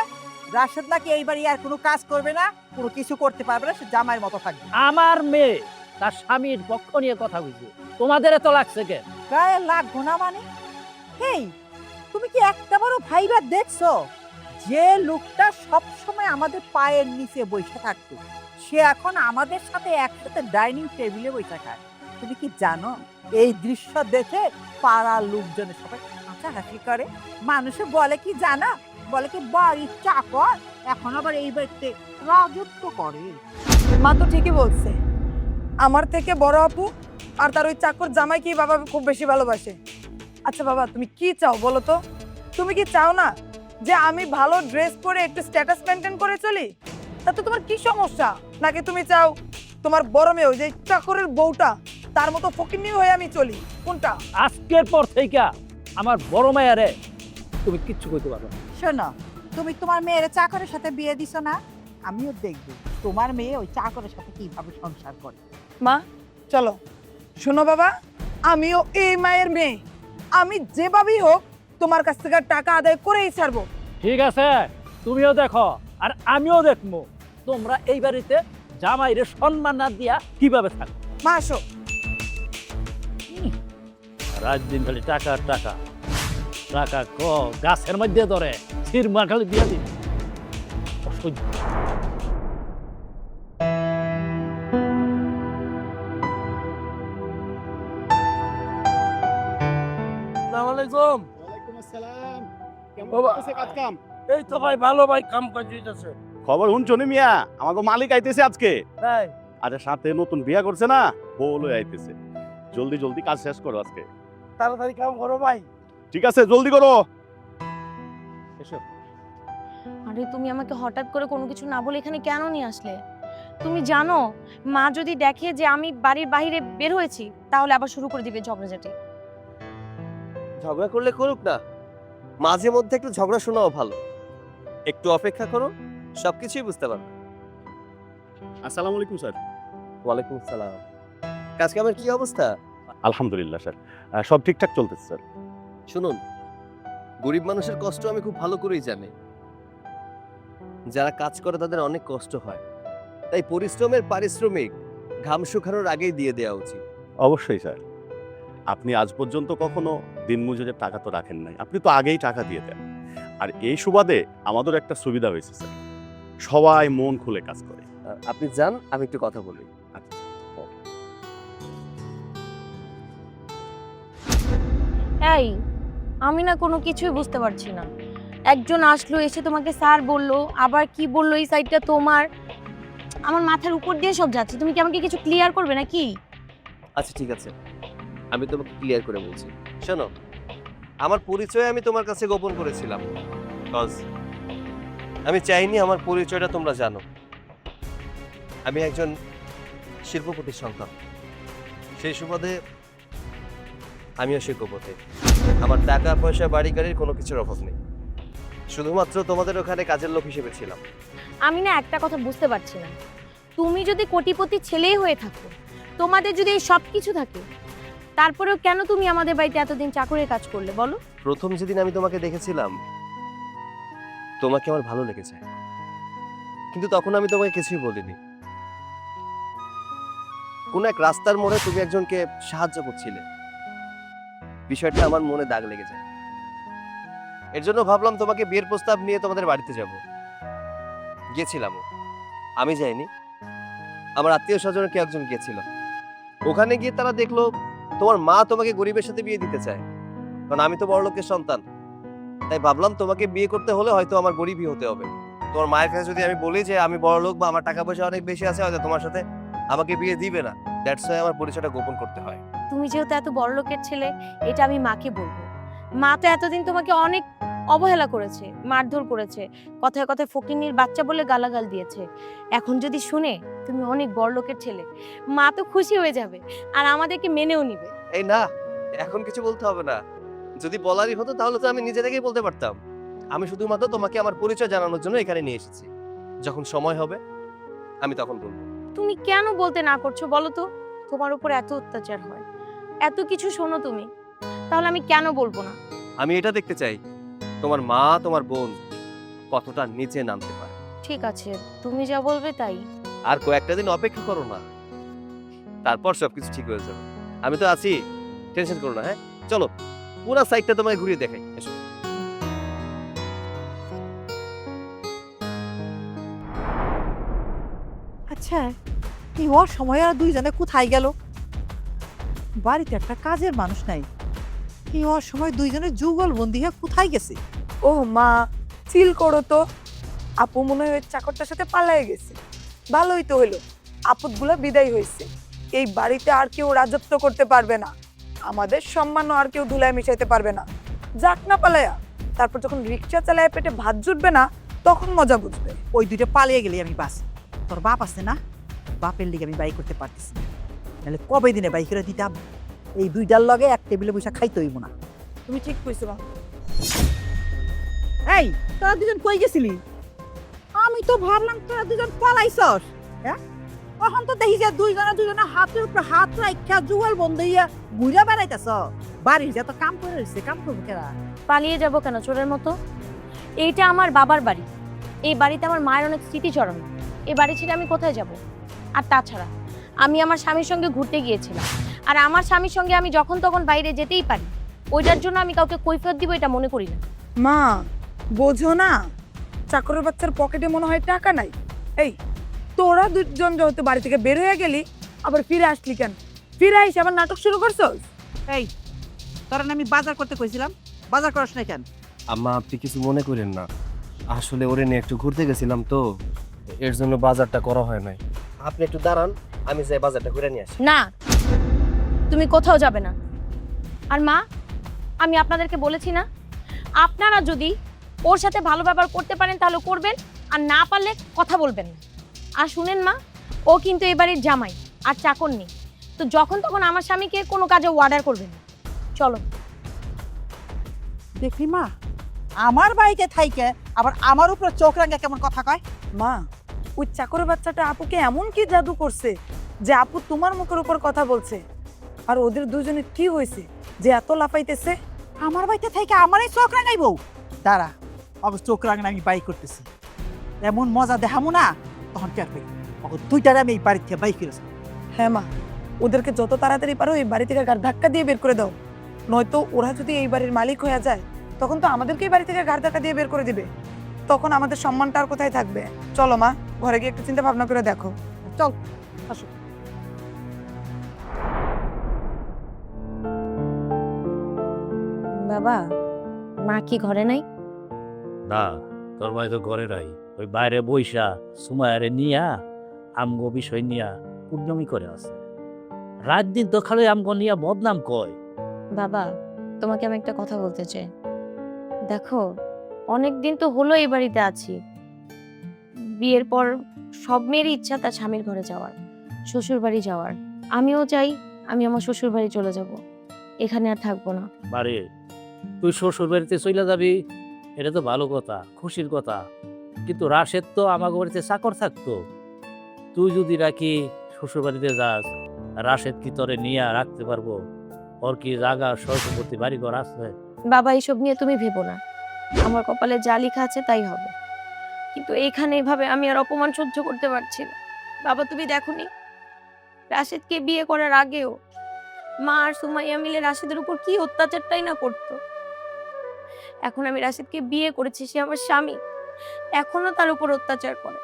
রাশেদ নাকি এই বাড়ি আর কোনো কাজ করবে না, কোনো কিছু করতে পারবে না, সে জামাইয়ের মতো থাকবে। আমার মেয়ে তার স্বামীর পক্ষ নিয়ে কথা কইছে, তোমাদের এত লাগছে কেন? গায়ে লাগবো না মানে? হেই, তুমি কি একটা বড় ভাইবা দেখছো? যে লোকটা সব সময় আমাদের পায়ের নিচে বসে থাকতো, সে এখন আমাদের সাথে একসাথে ডাইনিং টেবিলে বসে খায়। তুমি কি জানো, এই দৃশ্য দেখে পাড়ার লোকজনের সবাই হাসাহাসি করে। মানুষে বলে কি জানা, বলে কি বাড়ির চাকর এখন আবার এই বাড়িতে রাজত্ব করে। মা তো ঠিকই বলছে, আমার থেকে বড় আপু আর তার ওই চাকর জামাইকেই বাবা খুব বেশি ভালোবাসে। আচ্ছা বাবা, তুমি কি চাও বলো তো? তুমি কি চাও না যে আমি ভালো ড্রেস পরে একটু স্ট্যাটাস মেনটেন করে চলি? তাতে তোমার কি সমস্যা? নাকি তুমি চাও তোমার বড় মেয়ে যে চাকরের বউটা তার মতো ফকিন্নি হয়ে আমি চলি? কোনটা? আজকের পর থেকে আমার বড় মায়ারে তুমি কিচ্ছু কইতে পারবে না। শোনো, তুমি তোমার মেয়ের চাকরের সাথে বিয়ে দিছো না, আমিও দেখবো তোমার মেয়ে ওই চাকরের সাথে কিভাবে সংসার করে। মা চলো। শোনো বাবা, আমিও এই মায়ের মেয়ে, আমি যেভাবেই হোক তোমার কাছ থেকে টাকা আদায় করেই ছাড়বো। ঠিক আছে, তুমিও দেখো আর আমিও দেখবো তোমরা এই বাড়িতে জামাইরে সম্মান না দিয়া কিভাবে থাকো। মা আসো। রাত দিন খালি টাকা আর টাকা, টাকা গাছের মধ্যে ধরে ছিরমা খালি দিয়া দিন। অসহ্য। ওয়ালাইকুম আসসালাম। কেমন বাবা। চলতেছে কাজ কাম? এই তো ভাই ভালো ভাই, কাম কাজ হইতাছে। খবর শুনছো নি মিয়া? আমাকে মালিক আইতেছে আজকে। তাই আরে সাথে নতুন বিয়া করছে না, বউ লই আইতেছে। জলদি জলদি কাজ শেষ করো আজকে। তাড়াতাড়ি কাম করো ভাই। ঠিক আছে, জলদি করো। এসো। আরে তুমি আমাকে হঠাৎ করে কোনো কিছু না বলে এখানে কেন নিয়ে আসলে? তুমি জানো মা যদি দেখে যে আমি বাড়ির বাইরে বের হয়েছি তাহলে আবার শুরু করে দিবে ঝগড়াঝাটি। ঝগড়া করলে করুক না, মাঝে মধ্যে একটু ঝগড়া শোনাও ভালো। একটু অপেক্ষা করো, সবকিছুই বুঝতে পারবে। আসসালামু আলাইকুম স্যার। ওয়ালাইকুম আসসালাম। কাজ কামের কি অবস্থা? আলহামদুলিল্লাহ স্যার, সব ঠিকঠাক চলতেছে স্যার। শুনুন, গরিব মানুষের কষ্ট আমি খুব ভালো করেই জানি। যারা কাজ করে তাদের অনেক কষ্ট হয়, তাই পরিশ্রমের পারিশ্রমিক ঘাম শুকানোর আগেই দিয়ে দেওয়া উচিত। অবশ্যই স্যার, আপনি আজ পর্যন্ত কখনো দিনমজুরের টাকা তো রাখেন নাই, আপনি তো আগেই টাকা দিয়ে দেন। আর এই সুবাদে আমাদের একটা সুবিধা হয়েছে স্যার, সবাই মন খুলে কাজ করে। আপনি যান, আমি একটু কথা বলি। আচ্ছা, এই আমি না কোনো কিছুই বুঝতে পারছি না। একজন আসলো, এসে তোমাকে স্যার বললো, আবার কি বললো, এই সাইডটা তোমার, আমার মাথার উপর দিয়ে সব যাচ্ছে। তুমি কি আমাকে কিছু ক্লিয়ার করবে নাকি? আচ্ছা ঠিক আছে, আমি তোমাকে ক্লিয়ার করে বলছি। শোনো, আমার পরিচয় আমি তোমার কাছে গোপন করেছিলাম, কজ আমি চাইনি আমার পরিচয়টা তোমরা জানো। আমি একজন শিল্পপতির সন্তান, সেই সুবাদে আমিও শিল্পপতি। আমার টাকা পয়সা বাড়ি গাড়ির কোনো কিছুর অভাব নেই, শুধুমাত্র তোমাদের ওখানে কাজের লোক হিসেবে ছিলাম। আমি না একটা কথা বুঝতে পারছি না, তুমি যদি কোটিপতি ছেলেই হয়ে থাকো, তোমাদের যদি এই সব কিছু থাকে, তারপরেও কেন তুমি আমাদের বাড়িতে এতদিন চাকরির কাজ করলে বলো? প্রথম যেদিন আমি তোমাকে দেখেছিলাম, তোমাকে আমার ভালো লেগেছে, কিন্তু তখন আমি তোমাকে কিছুই বলিনি। কোন এক রাস্তার মোড়ে তুমি একজনকে সাহায্য করছিলে, বিষয়টা আমার মনে দাগ লেগে যায়। এর জন্য ভাবলাম তোমাকে বিয়ের প্রস্তাব নিয়ে তোমাদের বাড়িতে যাব। গিয়েছিলাম, আমি যাইনি, আমার আত্মীয় স্বজনের কেউ একজন গিয়েছিল। ওখানে গিয়ে তারা দেখলো তোমার মা তোমাকে গরিবের সাথে বিয়ে দিতে চায়, কারণ আমি তো বড় লোকের সন্তান। তাই ভাবলাম তোমাকে বিয়ে করতে হলে হয়তো আমার গরিবই হতে হবে। তোমার মায়ের কাছে যদি আমি বলি যে আমি বড় লোক বা আমার টাকা পয়সা অনেক বেশি আছে, হয়তো তোমার সাথে আমাকে বিয়ে দিবে না। দ্যাটস ওয়াই আমার পরিচয়টা গোপন করতে হয়। তুমি যেহেতু এত বড় লোকের ছেলে, এটা আমি মাকে বলবো। মা তো এতদিন তোমাকে অনেক অবহেলা করেছে, মারধর করেছে, কথায় কথায় ফকিন্নির বাচ্চা বলে গালাগাল দিয়েছে। এখন যদি শুনে তুমি অনেক বড় লোকের ছেলে, মা তো খুশি হয়ে যাবে আর আমাদেরকে মেনেও নিবে। এই না, এখন কিছু বলতে হবে না। যদি বলারই হতো তাহলে তো আমি নিজে থেকেই বলতে পারতাম। আমি শুধুমাত্র তোমাকে আমার পরিচয় জানানোর জন্য এখানে নিয়ে এসেছি। যখন সময় হবে আমি তখন বলবো। তুমি কেন বলতে না করছো বলো তো? তোমার উপর এত অত্যাচার হয়, এত কিছু শোনো তুমি, তাহলে আমি কেন বলবো না? আমি এটা দেখতে চাই তোমার মা তোমার বোন কতটা নিচে নামতে পারে। ঠিক আছে, তুমি যা বলবে তাই। আর কয়েকটা দিন অপেক্ষা করো না, তারপর সবকিছু ঠিক হয়ে যাবে। আমি তো আছি, টেনশন করো না। হ্যাঁ চলো, পুরো সাইডটা তোমায় ঘুরিয়ে দেখাই, এসো। আচ্ছা, এই ওর সময় আর দুইজনে কোথায় গেল? বাড়িতে একটা কাজের মানুষ নাই, এই ওর সময় দুইজনে যুগল বন্দি হয়ে কোথায় গেছে? ও মা, চিল করো তো। আপু মনে হয় ওই চাকরটার সাথে পালায়ে গেছে। ভালোই তো হলো, আপদগুলো বিদায় হয়েছে। এই বাড়িতে আর কেউ রাজত্ব করতে পারবে না, আমাদের সম্মানও আর কেউ ধুলায় মিশাইতে পারবে না। যাক না পালায়া, তারপর যখন রিক্সা চালায় পেটে ভাত জুটবে না, তখন মজা বুঝবে। ওই দুইটা পালিয়ে গেলে আমি বাস। তোর বাপ আছে না, বাপের লিগে আমি বাই করতে পারতেছি না, নাহলে কবে দিনে বাই করে দিতাম। এই দুইটার লগে এক টেবিলে বসে খাইতে হইব না। তুমি ঠিক কইছো মা। এই, তোরা দুজন কই গেছিলি? আমি তো ভাবলাম তোরা দুজন পালাইছস। হ্যাঁ, এখন তো দেখি যে দুইজনে হাতের উপর হাত রাখা যুগল বন্ধ হইয়া ঘুরে বেড়াইতেছ। বাড়ির যত কাম করে রয়েছে, কাম করবো কেরা? পালিয়ে যাব কেন চোরের মতো? এইটা আমার বাবার বাড়ি, এই বাড়িতে আমার মায়ের অনেক স্মৃতি জড়ানো। এই বাড়ি ছেড়ে আমি কোথায় যাব? আর তাছাড়া আমি আমার স্বামীর সঙ্গে ঘুরতে গিয়েছিলাম, আর আমার স্বামীর সঙ্গে আমি যখন তখন বাইরে যেতেই পারি। ওইটার জন্য আমি কাউকে কৈফিয়ত দিব এটা মনে করি না। মা, বোঝো না, চাকরের বাচ্চার পকেটে মনে হয় টাকা নাই। এই, তোরা দুজন যেহেতু বাড়ি থেকে বের হয়ে গেলি, আবার ফিরে আসলি কেন? ফিরে এসে আবার নাটক শুরু করছস? এই, তোরা না আমি বাজার করতে কইছিলাম, বাজার করছ না কেন? আম্মা, আপনি কিছু মনে করেন না, আসলে ওরে নিয়ে একটু ঘুরতে গেছিলাম তো, এর জন্য বাজারটা করা হয় নাই। আপনি একটু দাঁড়ান, আমি যাই বাজারটা ঘুরে নিয়ে আসি। না, তুমি কোথাও যাবে না। আর মা, আমি আপনাদেরকে বলেছি না, আপনারা যদি ওর সাথে ভালো ব্যবহার করতে পারেন তাহলে করবেন, আর না পারলে কথা বলবেন না। আর শুনেন মা, ও কিন্তু এই বাড়ির জামাই আর চাকর নেই, তো যখন তখন আমার স্বামীকে কোনো কাজে অর্ডার করবেন না। চলো। দেখলি মা, আমার বাড়িতে থাইকে আবার আমার উপর চোখ রাঙা কেমন কথা কয়। মা, ওই চাকরের বাচ্চাটা আপুকে এমন কি জাদু করছে যে আপু তোমার মুখের উপর কথা বলছে? আর ওদের দুজনে কি হয়েছে যে এত লাফাইতেছে? আমার বাড়িতে থাইকে আমারই চোখ রাঙাইব? দাঁড়া, অবশ্য চোখ রাঙানো আমি বাই করতেছি, এমন মজা দেখামো না তখন কে পাই। দুইটারে আমি এই বাড়ির থেকে বাই করেছি। হ্যাঁ মা, ওদেরকে যত তাড়াতাড়ি পারো এই বাড়ি থেকে গাড় ধাক্কা দিয়ে বের করে দাও, নয়তো ওরা যদি এই বাড়ির মালিক হয়ে যায় তখন তো আমাদেরকে এই বাড়ি থেকে গাড় ধাক্কা দিয়ে বের করে দিবে। তখন আমাদের সম্মানটা আর কোথায় থাকবে? চলো মা, ঘরে গিয়ে একটু চিন্তা ভাবনা করে দেখো। চল আসো। বাবা, মা কি ঘরে নাই? না, তোর ভাই তো ঘরে নাই, ওই বাইরে বইসা সুমায়ারে নিয়া আমগো বিষয় নিয়া উদ্যমী করে আছে। রাত দিন তো খালি আমগো নিয়া বদনাম কয়। বাবা, তোমাকে আমি একটা কথা বলতে চাই। দেখো, অনেক দিন তো হলো এই বাড়িতে আছি। বিয়ের পর সব মেয়েরই ইচ্ছা তার স্বামীর ঘরে যাওয়ার, শ্বশুর বাড়ি যাওয়ার। আমিও চাই আমি আমার শ্বশুর বাড়ি চলে যাব, এখানে আর থাকবো না। বারে, তুই শ্বশুর বাড়িতে চলে যাবি, এটা তো ভালো কথা, খুশির কথা। কিন্তু রাশেদ তো আমাকে বাড়িতে চাকর থাকতো। তুই যদি রাখি শ্বশুর বাড়িতে যাস, রাশেদ কি তোরে নিয়ে রাখতে পারবো? ওর কি জায়গা সরস্বতী বাড়ি ঘর আছে? বাবা, এইসব নিয়ে তুমি ভেবো না, আমার কপালে যা লেখা আছে তাই হবে। কিন্তু এইখানে এভাবে আমি আর অপমান সহ্য করতে পারছি না। বাবা, তুমি দেখোনি রাশেদকে বিয়ে করার আগেও মা আর সুমাইয়া মিলে রাশেদের উপর কি অত্যাচারটাই না করতো। এখন আমি রাশেদকে বিয়ে করেছি, সে আমার স্বামী, এখনো তার উপর অত্যাচার করে,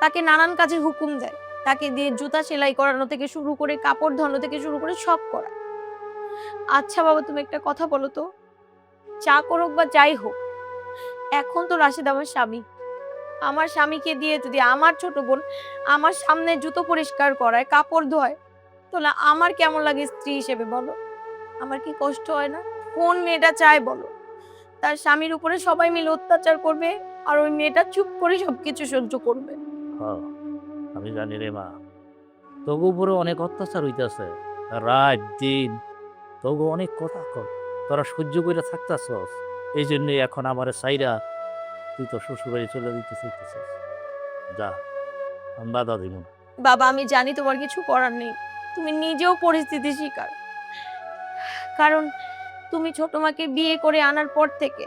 তাকে নানান কাজের হুকুম দেয়, তাকে দিয়ে জুতা সেলাই করানো থেকে শুরু করে কাপড় ধোয়ানো থেকে শুরু করে সব করায়। আচ্ছা বাবা, তুমি একটা কথা বলো তো, চাকর হোক বা যাই হোক, এখন তো রাশেদ আমার স্বামী। আমার স্বামীকে দিয়ে যদি আমার ছোট বোন আমার সামনে জুতো পরিষ্কার করায়, কাপড় ধোয়, তাহলে আমার কেমন লাগে স্ত্রী হিসেবে বলো? আমার কি কষ্ট হয় না? কোন মেয়েটা চায় বলো তার স্বামীর উপরে সবাই মিলে অত্যাচার করবে আর ওই মেয়েটা চুপ করে সবকিছু সহ্য করবে? হ্যাঁ, আমি জানি রে মা, তবু উপরে অনেক অত্যাচার হইতাছে, রাত দিন তবু অনেক কথা কর, তোরা সহ্য করে থাকতাছস। এই জন্যই এখন আমার সাইরা তুই তো শ্বশুর বাড়ি চলে দিতে চাইতেছিস। যা, আমি বাধা দিব না। বাবা, আমি জানি তোমার কিছু করার নেই, তুমি নিজেও পরিস্থিতি শিকার। কারণ তুমি ছোট মাকে বিয়ে করে আনার পর থেকে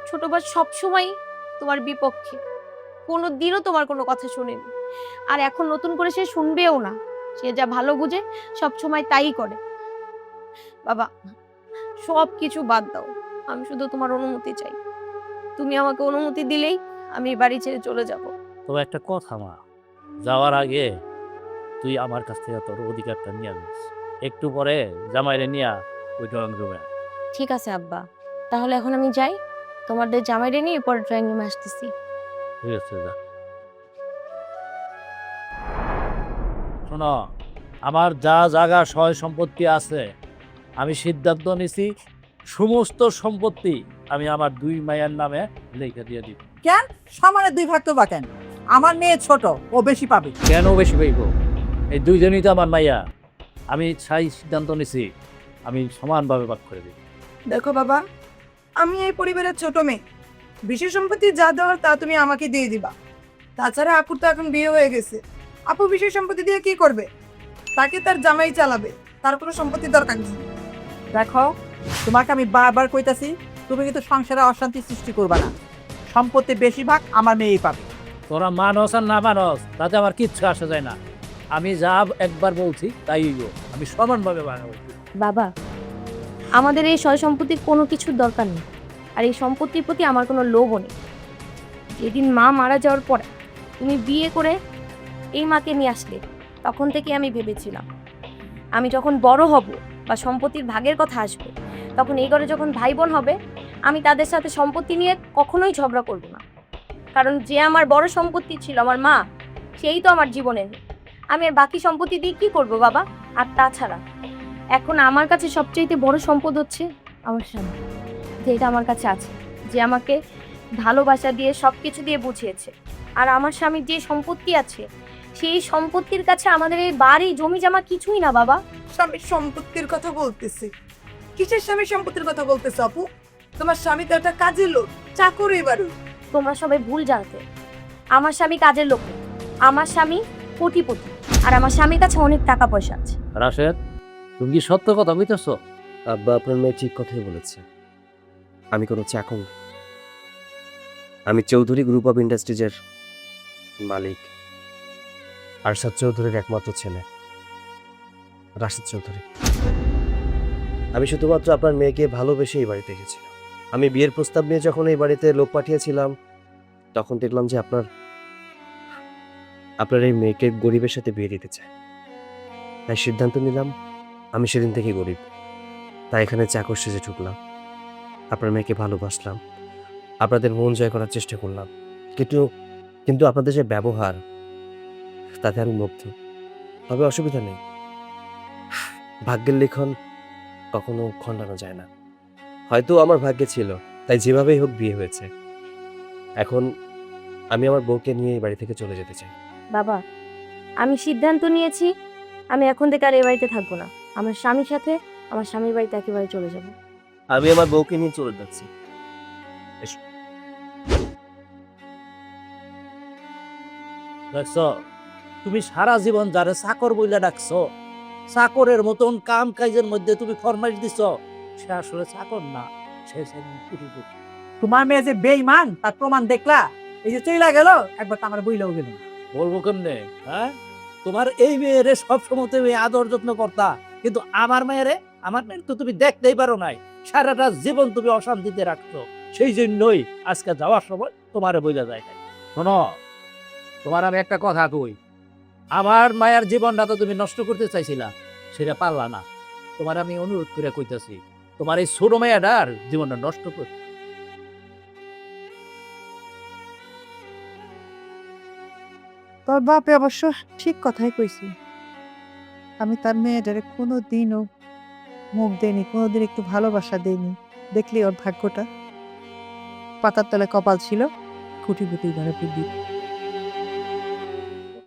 ছোট মা সবসময় তোমার বিপক্ষে, কোনোদিনও তোমার কোনো কথা শুনেনি। আর এখন নতুন করে সে শুনবেও না, সে যা ভালো বুঝে সবসময় তাই করে। বাবা, সব কিছু বাদ দাও, আমি শুধু তোমার অনুমতি চাই। তুমি আমাকে অনুমতি দিলেই আমি এই বাড়ি ছেড়ে চলে যাব। তবে একটা কথা মা, যাওয়ার আগে তুই আমার কাছ থেকে তোর অধিকারটা নিয়ে যাস। একটু পরে জামাইরে নিয়া ওই ড্রয়িং রুমে। ঠিক আছে আব্বা, তাহলে এখন আমি যাই, তোমাদের জামাইরে নিয়ে পরে ড্রয়িং রুমে আসতেছি। ঠিক আছে, যা। শোনো, আমার যা জায়গা সয় সম্পত্তি আছে, আমি সিদ্ধান্ত নিছি সমস্ত সম্পত্তি আমি আমার দুই মায়ের নামে লিখে দিয়ে দিব। কেন সমানে 2 ভাগ তো বা কেন? আমার মেয়ে ছোট, ও বেশি পাবে। কেন বেশি পাইব? এই দুইজনই তো আমার মাইয়া। আমি সিদ্ধান্ত নিছি আমি সমানভাবে ভাগ করে দিব। দেখো বাবা, আমি এই পরিবারের ছোট মেয়ে, বিশেষ সম্পত্তি যা দেওয়ার তা তুমি আমাকে দিয়ে দিবা। তাছাড়া আপুর তো এখন বিয়ে হয়ে গেছে, আপু বিশেষ সম্পত্তি দিয়ে কি করবে? তাকে তার জামাই চালাবে, তার কোনো সম্পত্তির দরকার নেই। দেখো, তোমাকে আমি বারবার কইতাছি, তুমি কিন্তু সংসারে অশান্তি সৃষ্টি করবা না। সম্পত্তি বেশিরভাগ আমার মেয়েই পাবে। তোরা মানস আর না মানস তাতে আমার কিচ্ছু আসা যায় না। আমি যা একবার বলছি তাই হইব, আমি সমানভাবে বানাবো। বাবা, আমাদের এই সয় সম্পত্তির কোনো কিছুর দরকার নেই, আর এই সম্পত্তির প্রতি আমার কোনো লোভও নেই। যেদিন মা মারা যাওয়ার পরে তুমি বিয়ে করে এই মাকে নিয়ে আসলে, তখন থেকে আমি ভেবেছিলাম আমি যখন বড় হব বা সম্পত্তির ভাগের কথা আসবে, তখন এই ঘরে যখন ভাই বোন হবে, আমি তাদের সাথে সম্পত্তি নিয়ে কখনোই ঝগড়া করব না। কারণ যে আমার বড় সম্পত্তি ছিল আমার মা, সেই তো আমার জীবনে নেই। আমি আর বাকি সম্পত্তি দিয়ে কি করব বাবা? আর তাছাড়া এখন আমার কাছে সবচেয়ে বড় সম্পদ হচ্ছে আমার স্বামী, যেটা আমার কাছে আছে, যে আমাকে ভালোবাসা দিয়ে সবকিছু দিয়ে বুঝিয়েছে। আর আমার স্বামীর যে সম্পত্তি আছে, সেই সম্পত্তির কাছে আমাদের এই বাড়ি জমি জমা কিছুই না বাবা। স্বামীর সম্পত্তির কথা বলতেছে? কিসের স্বামীর সম্পত্তির কথা বলতেছে আপু? তোমার স্বামী তো একটা কাজের লোক, চাকর এবারে। তোমরা সবাই ভুল জানতে, আমার স্বামী কাজের লোক না। আমার স্বামী কোটিপতি, আর আমার স্বামীর কাছে অনেক টাকা পয়সা আছে। রাশেদ, তুমি কি সত্য কথা বুঝতেছ? আব্বা, আপনার মেয়ে ঠিক কথাই বলেছে। আমি কোনো চাকর না। আমি চৌধুরী গ্রুপ অফ ইন্ডাস্ট্রিজের মালিক, আরশাদ চৌধুরীর একমাত্র ছেলে। রাশিদ চৌধুরী। আমি শুধুমাত্র আপনার মেয়েকে ভালোবেসে এই বাড়িতে এসেছিলাম। আমি বিয়ের প্রস্তাব নিয়ে যখন এই বাড়িতে লোক পাঠিয়েছিলাম, তখন দেখলাম যে আপনার এই মেয়েকে গরিবের সাথে বিয়ে দিতে চায়। তাই সিদ্ধান্ত নিলাম, আমি সেদিন থেকে গরিব, তাই এখানে চাকর সেজে ঢুকলাম। আপনার মেয়েকে ভালোবাসলাম, আপনাদের মন জয় করার চেষ্টা করলাম, কিন্তু কিন্তু আপনাদের যে ব্যবহার, তাতে আমি মুগ্ধ। তবে অসুবিধা নেই, ভাগ্যের লিখন কখনো খণ্ডানো যায় না। হয়তো আমার ভাগ্যে ছিল, তাই যেভাবেই হোক বিয়ে হয়েছে। এখন আমি আমার বউকে নিয়ে এই বাড়ি থেকে চলে যেতে চাই। বাবা, আমি সিদ্ধান্ত নিয়েছি, আমি এখন থেকে আর এই বাড়িতে থাকবো না। আমার স্বামীর সাথে আমার স্বামীর বাড়িতে একেবারে চলে যাব। আমি আমার বউকে নিয়ে চলে যাচ্ছি। দেখছ, তুমি সারা জীবন যারে চাকর বইলা ডাকছো, চাকরের মতন কাম কাজের মধ্যে তুমি ফরমাইশ দিছ, সে আসলে চাকর না, সে কুটিপতি। তোমার মেয়ে যে বেঈমান তার প্রমাণ দেখলা, এই যে চইলা গেল, একবার তো আমার বইলাও গেল। বলবো কেমনে? হ্যাঁ, তোমার এই মেয়েরে সবসময় তুমি আদর যত্ন করতা, কিন্তু আমার মেয়ের তো তুমি দেখতেই পারো নাই। সারাটা জীবন তুমি অশান্তিতে রাখছো, সেই জন্যই আজকে যাওয়ার সময় তোমারে বইলা যায় নাই। শোনো, তোমার আমি একটা কথা কই, আমার মায়ের জীবনটা তো তুমি নষ্ট করতে চাইছিলা, সেটা পারলা না। তোমার আমি অনুরোধ করে কইতাছি, তোমার এই ছোট মেয়েটার জীবনটা নষ্ট কর। তোর বাপে অবশ্য ঠিক কথাই কইছি। আমি তার মেয়েটারে কোনো দিনও মুখ দেইনি, কোনোদিন একটু ভালোবাসা দেইনি। দেখলি ওর ভাগ্যটা, পাতার তলে কপাল ছিল, কুটি ঘরে বিদ্যুৎ।